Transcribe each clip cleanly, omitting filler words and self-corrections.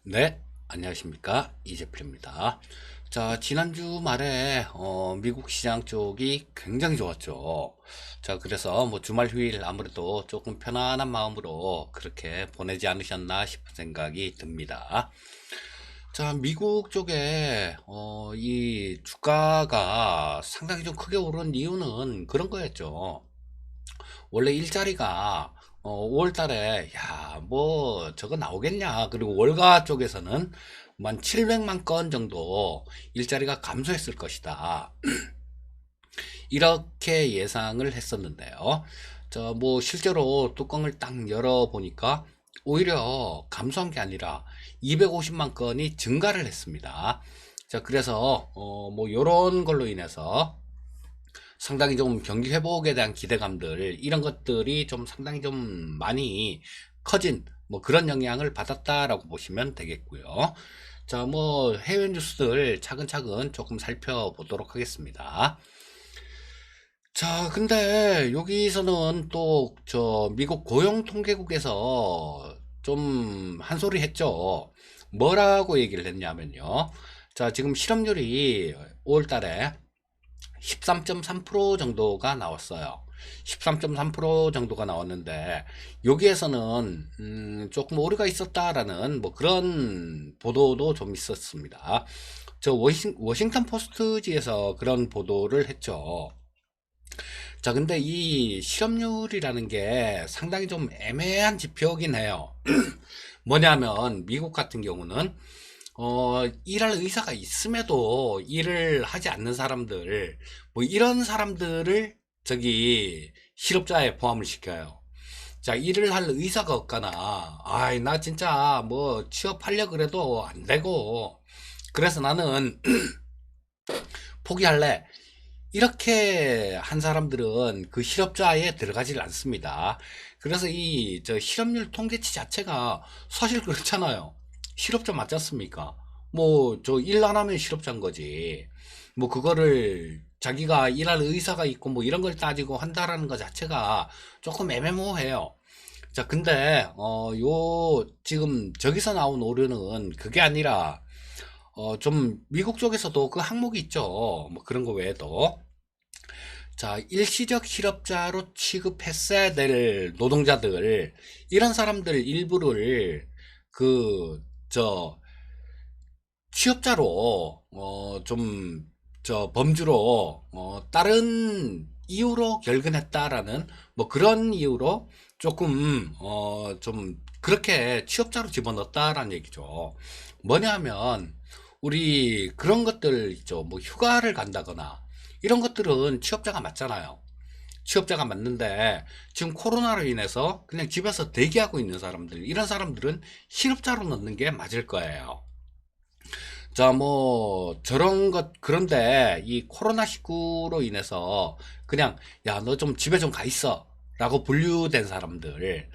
네, 안녕하십니까. 이재필입니다. 자, 지난주 말에, 미국 시장 쪽이 굉장히 좋았죠. 자, 그래서 뭐 주말 휴일 아무래도 조금 편안한 마음으로 그렇게 보내지 않으셨나 싶은 생각이 듭니다. 자, 미국 쪽에, 이 주가가 상당히 좀 크게 오른 이유는 그런 거였죠. 원래 일자리가 5월 달에 야, 뭐 저거 나오겠냐. 그리고 월가 쪽에서는 만 700만 건 정도 일자리가 감소했을 것이다. 이렇게 예상을 했었는데요. 저 뭐 실제로 뚜껑을 딱 열어 보니까 오히려 감소한 게 아니라 250만 건이 증가를 했습니다. 자, 그래서 뭐 요런 걸로 인해서 상당히 좀 경기 회복에 대한 기대감들 이런 것들이 좀 상당히 좀 많이 커진 뭐 그런 영향을 받았다라고 보시면 되겠고요. 자, 뭐 해외 뉴스들 차근차근 조금 살펴보도록 하겠습니다. 자, 근데 여기서는 또 저 미국 고용통계국에서 좀 한 소리 했죠. 뭐라고 얘기를 했냐면요. 자, 지금 실업률이 5월 달에 13.3% 정도가 나왔어요. 13.3% 정도가 나왔는데 여기에서는 조금 오류가 있었다라는 뭐 그런 보도도 좀 있었습니다. 저 워싱턴 포스트지에서 그런 보도를 했죠. 자, 근데 이 실업률이라는 게 상당히 좀 애매한 지표긴 해요. 뭐냐면 미국 같은 경우는 일할 의사가 있음에도 일을 하지 않는 사람들, 뭐 이런 사람들을 저기 실업자에 포함을 시켜요. 자, 일을 할 의사가 없거나, 아이, 나 진짜 뭐 취업하려 그래도 안 되고, 그래서 나는 포기할래. 이렇게 한 사람들은 그 실업자에 들어가질 않습니다. 그래서 이 저 실업률 통계치 자체가 사실 그렇잖아요. 실업자 맞지 않습니까? 뭐 저 일 안 하면 실업자인 거지. 뭐 그거를 자기가 일할 의사가 있고 뭐 이런 걸 따지고 한다라는 것 자체가 조금 애매모호해요. 자, 근데 요 지금 저기서 나온 오류는 그게 아니라 좀 미국 쪽에서도 그 항목이 있죠. 뭐 그런 거 외에도. 자, 일시적 실업자로 취급했어야 될 노동자들, 이런 사람들 일부를 저, 취업자로, 범주로, 다른 이유로 결근했다라는, 뭐 그런 이유로 조금, 그렇게 취업자로 집어넣었다라는 얘기죠. 뭐냐 하면, 우리 그런 것들 있죠. 뭐 휴가를 간다거나, 이런 것들은 취업자가 맞잖아요. 취업자가 맞는데 지금 코로나로 인해서 그냥 집에서 대기하고 있는 사람들, 이런 사람들은 실업자로 넣는 게 맞을 거예요. 자, 뭐 저런 것 그런데 이 코로나19로 인해서 그냥 야, 너 좀 집에 좀 가 있어 라고 분류된 사람들,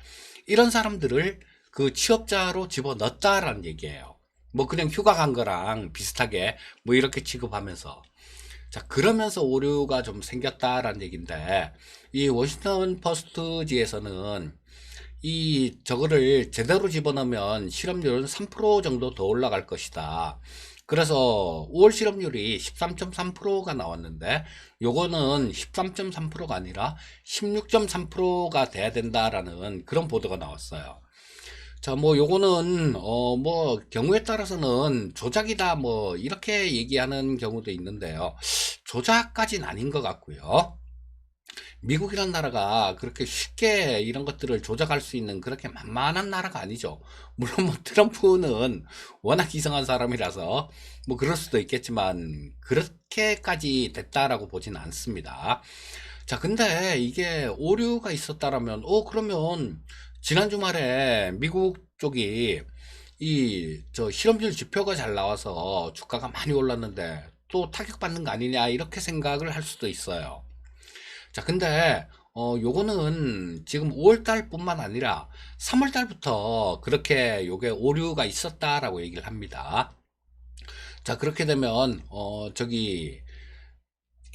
이런 사람들을 그 취업자로 집어넣었다라는 얘기예요. 뭐 그냥 휴가 간 거랑 비슷하게 뭐 이렇게 취급하면서, 자, 그러면서 오류가 좀 생겼다라는 얘기인데, 이 워싱턴 포스트지에서는 이 저거를 제대로 집어넣으면 실업률은 3% 정도 더 올라갈 것이다. 그래서 5월 실업률이 13.3%가 나왔는데 요거는 13.3%가 아니라 16.3%가 돼야 된다라는 그런 보도가 나왔어요. 자, 뭐 요거는 뭐 경우에 따라서는 조작이다 뭐 이렇게 얘기하는 경우도 있는데요. 조작까지는 아닌 것 같고요. 미국이란 나라가 그렇게 쉽게 이런 것들을 조작할 수 있는 그렇게 만만한 나라가 아니죠. 물론 뭐 트럼프는 워낙 이상한 사람이라서 뭐 그럴 수도 있겠지만 그렇게까지 됐다라고 보지는 않습니다. 자, 근데 이게 오류가 있었다라면, 그러면 지난 주말에 미국 쪽이 이 저 실업률 지표가 잘 나와서 주가가 많이 올랐는데 또 타격받는 거 아니냐 이렇게 생각을 할 수도 있어요. 자, 근데 요거는 지금 5월 달뿐만 아니라 3월 달부터 그렇게 요게 오류가 있었다라고 얘기를 합니다. 자, 그렇게 되면 저기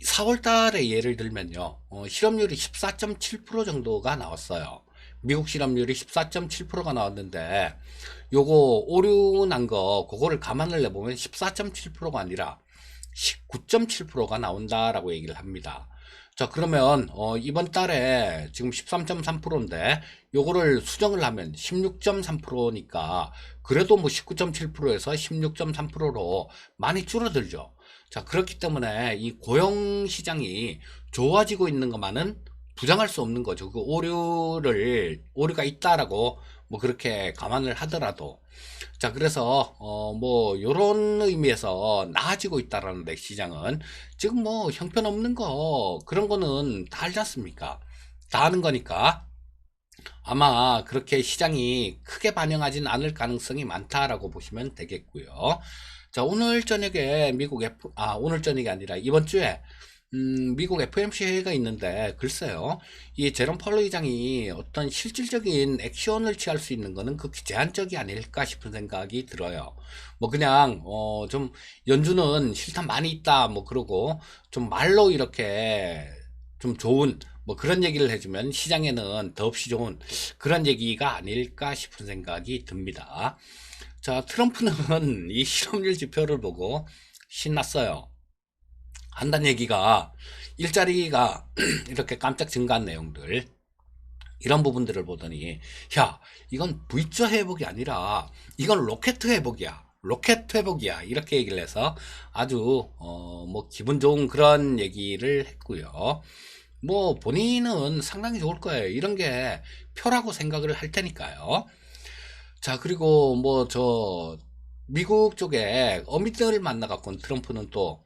4월 달에 예를 들면요. 실업률이 14.7% 정도가 나왔어요. 미국 실업률이 14.7%가 나왔는데 요거 오류 난 거 그거를 감안을 해보면 14.7%가 아니라 19.7%가 나온다라고 얘기를 합니다. 자, 그러면 이번 달에 지금 13.3%인데 요거를 수정을 하면 16.3%니까 그래도 뭐 19.7%에서 16.3%로 많이 줄어들죠. 자, 그렇기 때문에 이 고용 시장이 좋아지고 있는 것만은 부정할 수 없는 거죠. 그 오류가 있다라고 뭐 그렇게 감안을 하더라도. 자, 그래서 뭐 요런 의미에서 나아지고 있다라는데 시장은 지금 뭐 형편없는 거 그런 거는 다 알지 않습니까? 다 아는 거니까 아마 그렇게 시장이 크게 반영하진 않을 가능성이 많다라고 보시면 되겠고요. 자, 오늘 저녁에 오늘 저녁이 아니라 이번 주에 미국 FOMC 회의가 있는데 글쎄요, 이 제롬 펄러 의장이 어떤 실질적인 액션을 취할 수 있는 거는 극히 제한적이 아닐까 싶은 생각이 들어요. 뭐 그냥 좀 연준은 실탄 많이 있다 뭐 그러고 좀 말로 이렇게 좀 좋은 뭐 그런 얘기를 해주면 시장에는 더없이 좋은 그런 얘기가 아닐까 싶은 생각이 듭니다. 자, 트럼프는 이 실업률 지표를 보고 신났어요. 한다는 얘기가 일자리가 이렇게 깜짝 증가한 내용들 이런 부분들을 보더니 야, 이건 V자 회복이 아니라 이건 로켓 회복이야. 로켓 회복이야. 이렇게 얘기를 해서 아주 뭐 기분 좋은 그런 얘기를 했고요. 뭐 본인은 상당히 좋을 거예요. 이런 게 표라고 생각을 할 테니까요. 자, 그리고 뭐 미국 쪽에 어민들을 만나갖고 트럼프는 또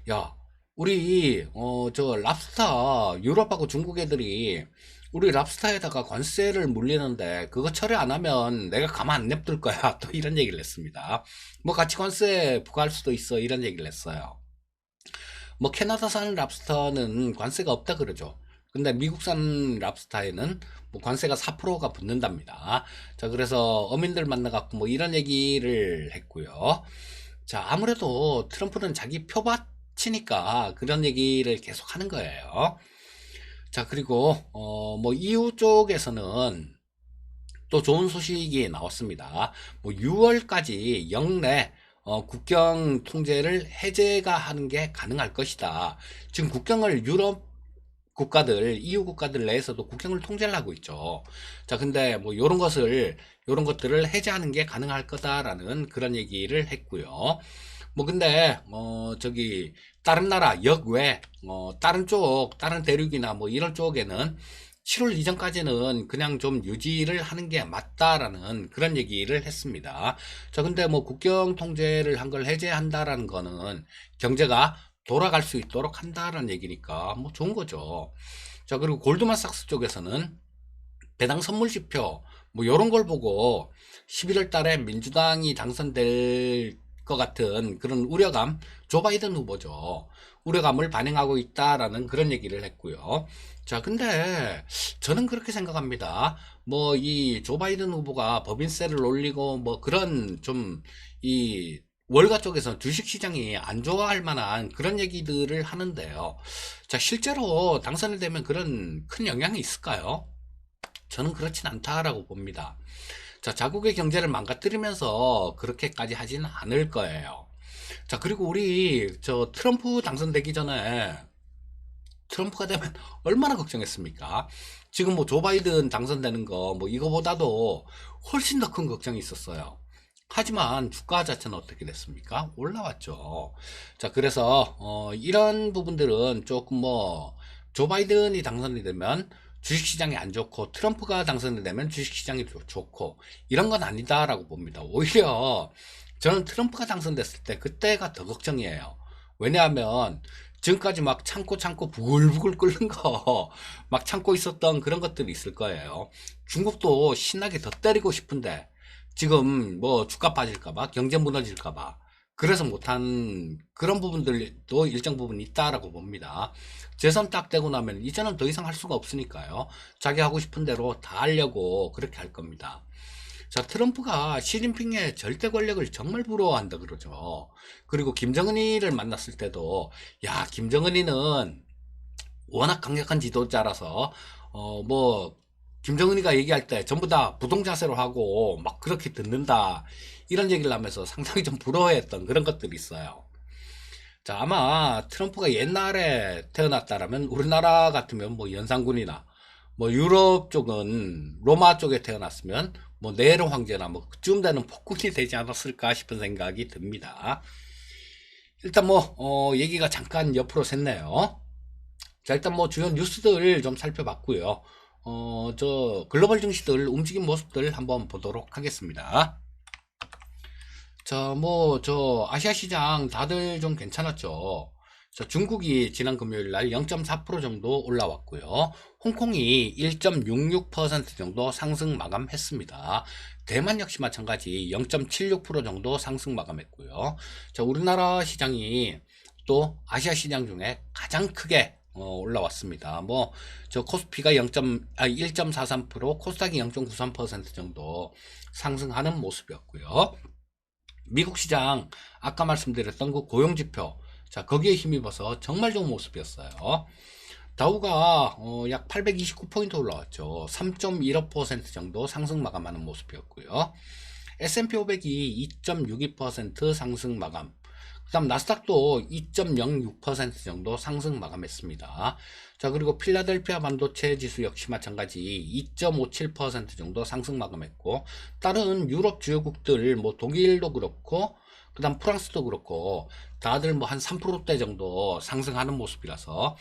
야, 우리 저 랍스타 유럽하고 중국 애들이 우리 랍스타에다가 관세를 물리는데 그거 처리 안 하면 내가 가만 안 냅둘 거야. 또 이런 얘기를 했습니다. 뭐 같이 관세 부과할 수도 있어. 이런 얘기를 했어요. 뭐 캐나다산 랍스터는 관세가 없다 그러죠. 근데 미국산 랍스타에는 뭐 관세가 4%가 붙는답니다. 자, 그래서 어민들 만나갖고 뭐 이런 얘기를 했고요. 자, 아무래도 트럼프는 자기 표밭이니까 그런 얘기를 계속 하는 거예요. 자, 그리고 뭐 EU 쪽에서는 또 좋은 소식이 나왔습니다. 뭐 6월까지 영내 국경 통제를 해제가 하는 게 가능할 것이다. 지금 국경을 유럽 국가들, EU 국가들 내에서도 국경을 통제를 하고 있죠. 자, 근데 뭐 요런 것들을 해제하는 게 가능할 거다라는 그런 얘기를 했고요. 뭐 근데 다른 나라 역외 다른 대륙이나 뭐 이런 쪽에는 7월 이전까지는 그냥 좀 유지를 하는 게 맞다라는 그런 얘기를 했습니다. 자, 근데 뭐 국경 통제를 한 걸 해제한다라는 거는 경제가 돌아갈 수 있도록 한다라는 얘기니까 뭐 좋은 거죠. 자, 그리고 골드만삭스 쪽에서는 배당 선물 지표 뭐 이런 걸 보고 11월 달에 민주당이 당선될 것 같은 그런 우려감, 조 바이든 후보죠. 우려감을 반영하고 있다라는 그런 얘기를 했고요. 자, 근데 저는 그렇게 생각합니다. 뭐 이 조 바이든 후보가 법인세를 올리고 뭐 그런 좀 이 월가 쪽에서 주식시장이 안 좋아할 만한 그런 얘기들을 하는데요. 자, 실제로 당선이 되면 그런 큰 영향이 있을까요? 저는 그렇진 않다라고 봅니다. 자, 자국의 경제를 망가뜨리면서 그렇게까지 하지는 않을 거예요. 자, 그리고 우리 트럼프 당선되기 전에 트럼프가 되면 얼마나 걱정했습니까? 지금 뭐 조 바이든 당선되는 거 뭐 이거보다도 훨씬 더 큰 걱정이 있었어요. 하지만 주가 자체는 어떻게 됐습니까? 올라왔죠. 자, 그래서 이런 부분들은 조금 뭐 조 바이든이 당선이 되면 주식시장이 안 좋고 트럼프가 당선이 되면 주식시장이 좋고 이런 건 아니다라고 봅니다. 오히려 저는 트럼프가 당선됐을 때 그때가 더 걱정이에요. 왜냐하면 지금까지 막 참고 부글부글 끓는 거 막 참고 있었던 그런 것들이 있을 거예요. 중국도 신나게 더 때리고 싶은데 지금 뭐 주가 빠질까봐 경제 무너질까봐 그래서 못한 그런 부분들도 일정 부분 있다라고 봅니다. 재선 딱 되고 나면 이제는 더 이상 할 수가 없으니까요. 자기 하고 싶은 대로 다 하려고 그렇게 할 겁니다. 자, 트럼프가 시진핑의 절대 권력을 정말 부러워한다 그러죠. 그리고 김정은이를 만났을 때도 야, 김정은이는 워낙 강력한 지도자라서 뭐 김정은이가 얘기할 때 전부 다 부동자세로 하고 막 그렇게 듣는다. 이런 얘기를 하면서 상당히 좀 부러워했던 그런 것들이 있어요. 자, 아마 트럼프가 옛날에 태어났다라면 우리나라 같으면 뭐 연산군이나 뭐 유럽 쪽은 로마 쪽에 태어났으면 뭐 네로 황제나 뭐 그쯤 되는 폭군이 되지 않았을까 싶은 생각이 듭니다. 일단 뭐 얘기가 잠깐 옆으로 샜네요. 자, 일단 뭐 주요 뉴스들 좀 살펴봤고요. 저 글로벌 증시들 움직임 모습들 한번 보도록 하겠습니다. 자, 뭐, 아시아 시장 다들 좀 괜찮았죠. 자, 중국이 지난 금요일 날 0.4% 정도 올라왔고요. 홍콩이 1.66% 정도 상승 마감했습니다. 대만 역시 마찬가지 0.76% 정도 상승 마감했고요. 자, 우리나라 시장이 또 아시아 시장 중에 가장 크게 올라왔습니다. 뭐, 코스피가 1.43%, 코스닥이 0.93% 정도 상승하는 모습이었고요. 미국 시장 아까 말씀드렸던 그 고용지표, 자 거기에 힘입어서 정말 좋은 모습이었어요. 다우가 약 829포인트 올라왔죠. 3.15% 정도 상승 마감하는 모습이었고요. S&P 500이 2.62% 상승 마감, 그 다음 나스닥도 2.06% 정도 상승 마감했습니다. 자, 그리고 필라델피아 반도체 지수 역시 마찬가지 2.57% 정도 상승 마감했고, 다른 유럽 주요국들 뭐 독일도 그렇고 그 다음 프랑스도 그렇고 다들 뭐 한 3%대 정도 상승하는 모습이라서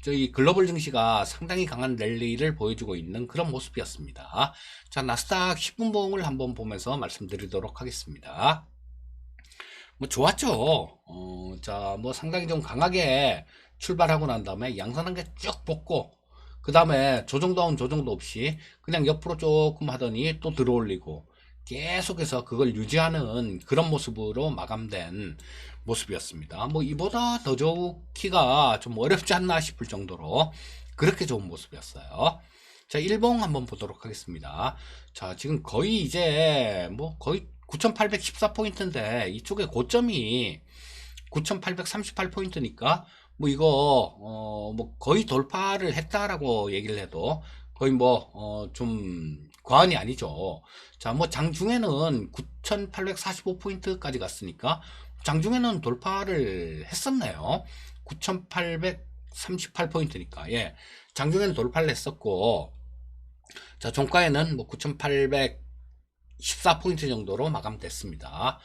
저희 글로벌 증시가 상당히 강한 랠리를 보여주고 있는 그런 모습이었습니다. 자, 나스닥 10분봉을 한번 보면서 말씀드리도록 하겠습니다. 뭐 좋았죠. 자, 뭐 상당히 좀 강하게 출발하고 난 다음에 양산한 게 쭉 뽑고, 그 다음에 조정다운 조정도 없이 그냥 옆으로 조금 하더니 또 들어올리고 계속해서 그걸 유지하는 그런 모습으로 마감된 모습이었습니다. 뭐 이보다 더 좋기가 좀 어렵지 않나 싶을 정도로 그렇게 좋은 모습이었어요. 자, 일봉 한번 보도록 하겠습니다. 자, 지금 거의 이제 뭐 거의 9,814포인트인데 이쪽에 고점이 9,838포인트니까 뭐 이거 뭐 거의 돌파를 했다라고 얘기를 해도 거의 뭐 좀 과언이 아니죠. 자, 뭐 장중에는 9,845포인트까지 갔으니까 장중에는 돌파를 했었네요. 9,838포인트니까 예. 장중에는 돌파를 했었고, 자, 종가에는 뭐 9,814포인트 정도로 마감됐습니다.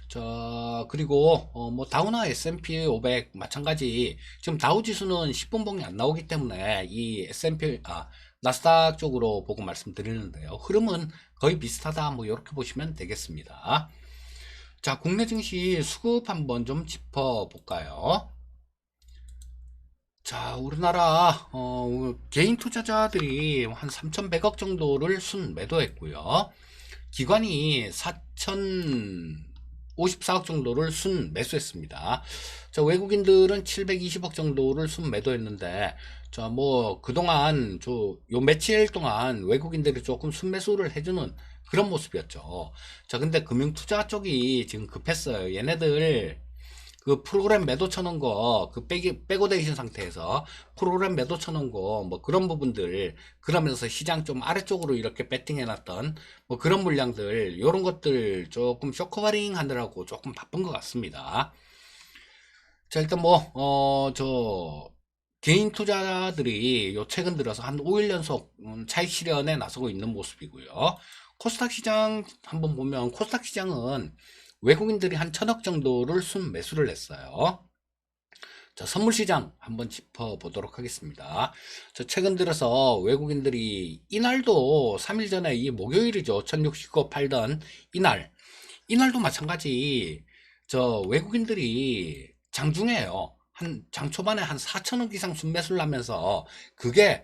자, 그리고 뭐 다우나 S&P 500 마찬가지, 지금 다우 지수는 10분봉이 안 나오기 때문에 이 S&P 나스닥 쪽으로 보고 말씀드리는데요. 흐름은 거의 비슷하다, 뭐 이렇게 보시면 되겠습니다. 자, 국내 증시 수급 한번 좀 짚어 볼까요? 자, 우리나라 개인 투자자들이 한 3,100억 정도를 순 매도했고요. 기관이 4,054억 정도를 순 매수했습니다. 자, 외국인들은 720억 정도를 순 매도했는데, 자, 뭐 그동안 요 며칠 동안 외국인들이 조금 순 매수를 해주는 그런 모습이었죠. 자, 근데 금융투자 쪽이 지금 급했어요. 얘네들 그 프로그램 매도 쳐놓은 거, 그 빼고 되신 상태에서 프로그램 매도 쳐놓은 거, 뭐 그런 부분들, 그러면서 시장 좀 아래쪽으로 이렇게 배팅해놨던 뭐 그런 물량들, 요런 것들 조금 쇼커버링 하느라고 조금 바쁜 것 같습니다. 자, 일단 뭐, 개인 투자들이 요 최근 들어서 한 5일 연속 차익 실현에 나서고 있는 모습이고요. 코스닥 시장 한번 보면 코스닥 시장은 외국인들이 한 1,000억 정도를 순 매수를 했어요. 자, 선물 시장 한번 짚어 보도록 하겠습니다. 자, 최근 들어서 외국인들이 이날도 3일 전에 이 목요일이죠. 1,060거 팔던 이날도 마찬가지 외국인들이 장중에요. 장 초반에 한 4천억 이상 순매수를 하면서 그게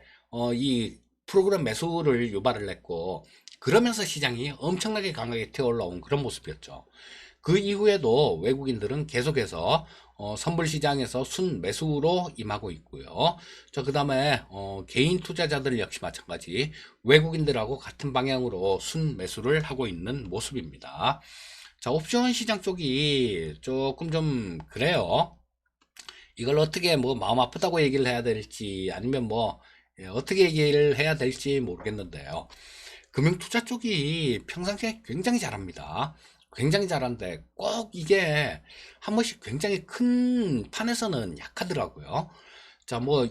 이 프로그램 매수를 유발을 했고, 그러면서 시장이 엄청나게 강하게 튀어 올라온 그런 모습이었죠. 그 이후에도 외국인들은 계속해서 선물 시장에서 순 매수로 임하고 있고요. 그 다음에 개인 투자자들 역시 마찬가지 외국인들하고 같은 방향으로 순 매수를 하고 있는 모습입니다. 자, 옵션 시장 쪽이 조금 좀 그래요. 이걸 어떻게 뭐 마음 아프다고 얘기를 해야 될지, 아니면 뭐 예, 어떻게 얘기를 해야 될지 모르겠는데요. 금융투자 쪽이 평상시에 굉장히 잘합니다. 굉장히 잘하는데 꼭 이게 한 번씩 굉장히 큰 판에서는 약하더라고요. 자, 뭐,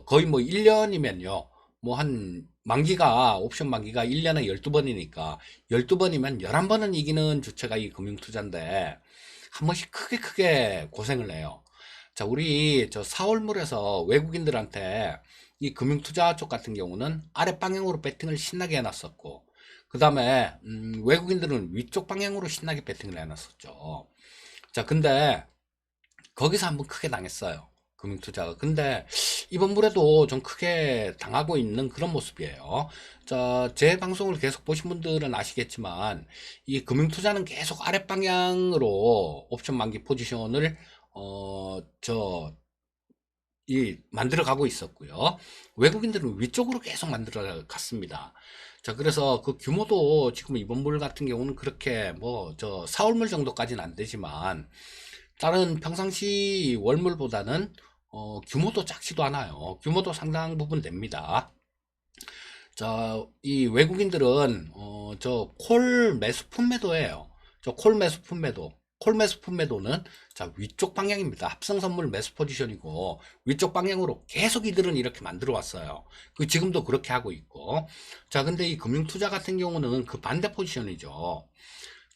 거의 뭐 1년이면요. 뭐 한 만기가, 옵션 만기가 1년에 12번이니까 12번이면 11번은 이기는 주체가 이 금융투자인데 한 번씩 크게 고생을 해요. 자, 우리 저 4월물에서 외국인들한테 이 금융투자 쪽 같은 경우는 아랫 방향으로 배팅을 신나게 해놨었고, 그 다음에 외국인들은 위쪽 방향으로 신나게 배팅을 해놨었죠. 자, 근데 거기서 한번 크게 당했어요. 금융투자가. 근데 이번 물에도 좀 크게 당하고 있는 그런 모습이에요. 자, 제 방송을 계속 보신 분들은 아시겠지만 이 금융투자는 계속 아랫방향으로 옵션 만기 포지션을 어, 저, 만들어 가고 있었고요. 외국인들은 위쪽으로 계속 만들어 갔습니다. 자, 그래서 그 규모도 지금 이번 물 같은 경우는 그렇게 뭐, 4월물 정도까지는 안 되지만, 다른 평상시 월물보다는 규모도 작지도 않아요. 규모도 상당 부분 됩니다. 자, 이 외국인들은 저 콜 매수 품매도예요. 저 콜 매수 품매도. 콜 매수 품매도는 자, 위쪽 방향입니다. 합성 선물 매수 포지션이고 위쪽 방향으로 계속 이들은 이렇게 만들어 왔어요. 그 지금도 그렇게 하고 있고. 자, 근데 이 금융 투자 같은 경우는 그 반대 포지션이죠.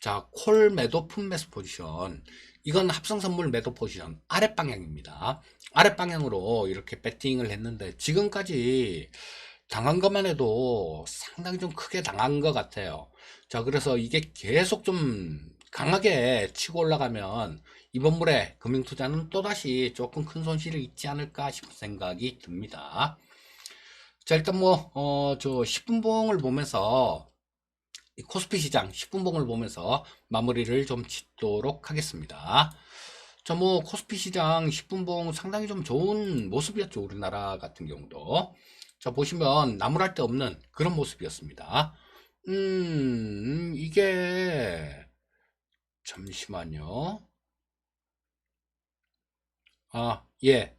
자, 콜 매도 품 매수 포지션. 이건 합성 선물 매도 포지션 아랫 방향입니다. 아랫 방향으로 이렇게 배팅을 했는데 지금까지 당한 것만 해도 상당히 좀 크게 당한 것 같아요. 자, 그래서 이게 계속 좀 강하게 치고 올라가면 이번 물에 금융투자는 또다시 조금 큰 손실을 입지 않을까 싶은 생각이 듭니다. 자, 일단 뭐, 10분봉을 보면서 이 코스피 시장 10분봉을 보면서 마무리를 좀 짓도록 하겠습니다. 자, 뭐, 코스피 시장 10분봉 상당히 좀 좋은 모습이었죠. 우리나라 같은 경우도. 자, 보시면 나무랄 데 없는 그런 모습이었습니다. 이게, 잠시만요. 아, 예.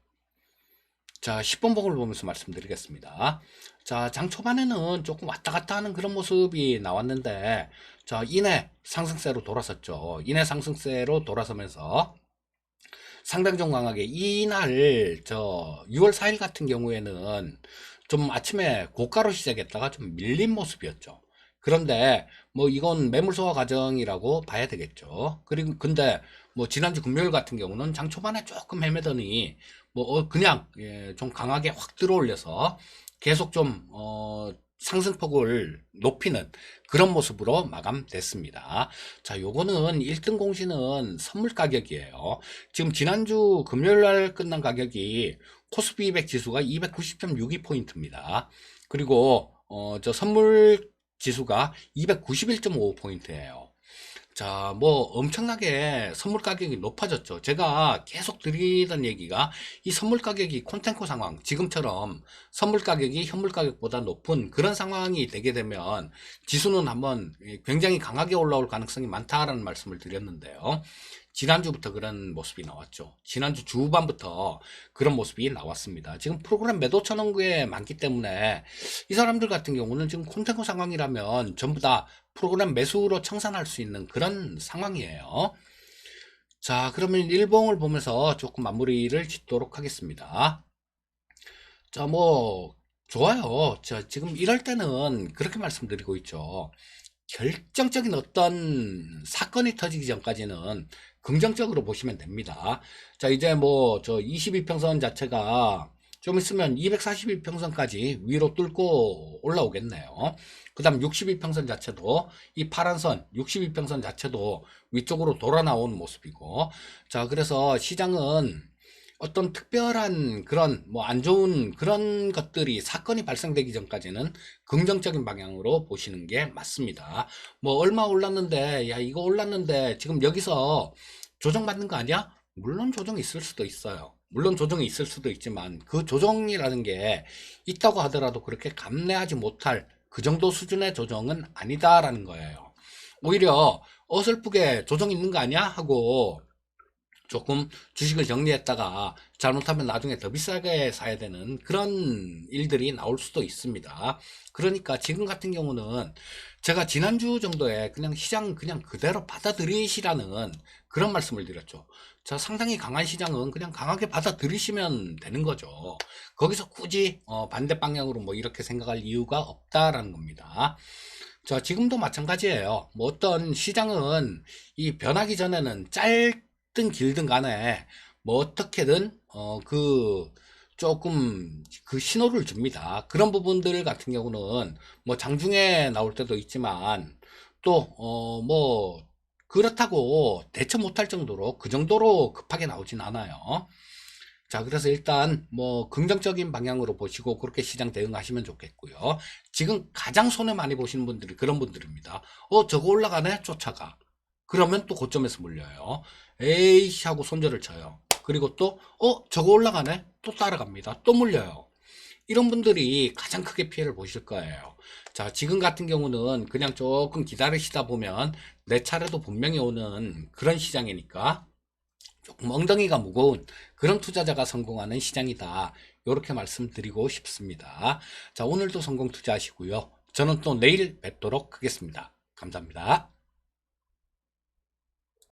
자, 10분봉을 보면서 말씀드리겠습니다. 자, 장 초반에는 조금 왔다 갔다 하는 그런 모습이 나왔는데, 자, 이내 상승세로 돌아섰죠. 이내 상승세로 돌아서면서 상당히 좀 강하게 이날 6월 4일 같은 경우에는 좀 아침에 고가로 시작했다가 좀 밀린 모습이었죠. 그런데 뭐 이건 매물 소화 과정이라고 봐야 되겠죠. 그리고 근데 뭐 지난주 금요일 같은 경우는 장 초반에 조금 헤매더니 뭐 그냥 좀 강하게 확 들어올려서 계속 좀 상승폭을 높이는 그런 모습으로 마감됐습니다. 자, 요거는 1등 공시는 선물 가격이에요. 지금 지난주 금요일 날 끝난 가격이 코스피 200 지수가 290.62포인트입니다. 그리고 저 선물 지수가 291.55포인트예요. 자, 뭐 엄청나게 선물 가격이 높아졌죠. 제가 계속 드리던 얘기가 이 선물 가격이 콘텐코 상황, 지금처럼 선물 가격이 현물 가격보다 높은 그런 상황이 되게 되면 지수는 한번 굉장히 강하게 올라올 가능성이 많다라는 말씀을 드렸는데요. 지난주부터 그런 모습이 나왔죠. 지난주 중반부터 그런 모습이 나왔습니다. 지금 프로그램 매도 천원구에 많기 때문에 이 사람들 같은 경우는 지금 콘텐코 상황이라면 전부 다 프로그램 매수로 청산할 수 있는 그런 상황이에요. 자, 그러면 일봉을 보면서 조금 마무리를 짓도록 하겠습니다. 자, 뭐, 좋아요. 자, 지금 이럴 때는 그렇게 말씀드리고 있죠. 결정적인 어떤 사건이 터지기 전까지는 긍정적으로 보시면 됩니다. 자, 이제 뭐, 22평선 자체가 좀 있으면 242평선까지 위로 뚫고 올라오겠네요. 그 다음 62평선 자체도 이 파란 선 62평선 자체도 위쪽으로 돌아 나오는 모습이고, 자, 그래서 시장은 어떤 특별한 그런 뭐 안 좋은 그런 것들이 사건이 발생되기 전까지는 긍정적인 방향으로 보시는 게 맞습니다. 뭐 얼마 올랐는데 야 이거 올랐는데 지금 여기서 조정받는 거 아니야? 물론 조정이 있을 수도 있어요. 물론 조정이 있을 수도 있지만 그 조정이라는 게 있다고 하더라도 그렇게 감내하지 못할 그 정도 수준의 조정은 아니다라는 거예요. 오히려 어설프게 조정 있는 거 아니야? 하고 조금 주식을 정리했다가 잘못하면 나중에 더 비싸게 사야 되는 그런 일들이 나올 수도 있습니다. 그러니까 지금 같은 경우는 제가 지난주 정도에 그냥 시장 그냥 그대로 받아들이시라는 그런 말씀을 드렸죠. 자, 상당히 강한 시장은 그냥 강하게 받아들이시면 되는 거죠. 거기서 굳이 반대 방향으로 뭐 이렇게 생각할 이유가 없다라는 겁니다. 자, 지금도 마찬가지예요. 뭐 어떤 시장은 이 변하기 전에는 짧든 길든 간에 뭐 어떻게든 조금 그 신호를 줍니다. 그런 부분들 같은 경우는 뭐 장중에 나올 때도 있지만 또 뭐 그렇다고 대처 못할 정도로 그 정도로 급하게 나오진 않아요. 자, 그래서 일단 뭐 긍정적인 방향으로 보시고 그렇게 시장 대응하시면 좋겠고요. 지금 가장 손해 많이 보시는 분들이 그런 분들입니다. 저거 올라가네? 쫓아가. 그러면 또 고점에서 물려요. 에이씨 하고 손절을 쳐요. 그리고 또 저거 올라가네? 또 따라갑니다. 또 물려요. 이런 분들이 가장 크게 피해를 보실 거예요. 자, 지금 같은 경우는 그냥 조금 기다리시다 보면 내 차례도 분명히 오는 그런 시장이니까 조금 엉덩이가 무거운 그런 투자자가 성공하는 시장이다. 이렇게 말씀드리고 싶습니다. 자, 오늘도 성공 투자하시고요. 저는 또 내일 뵙도록 하겠습니다. 감사합니다.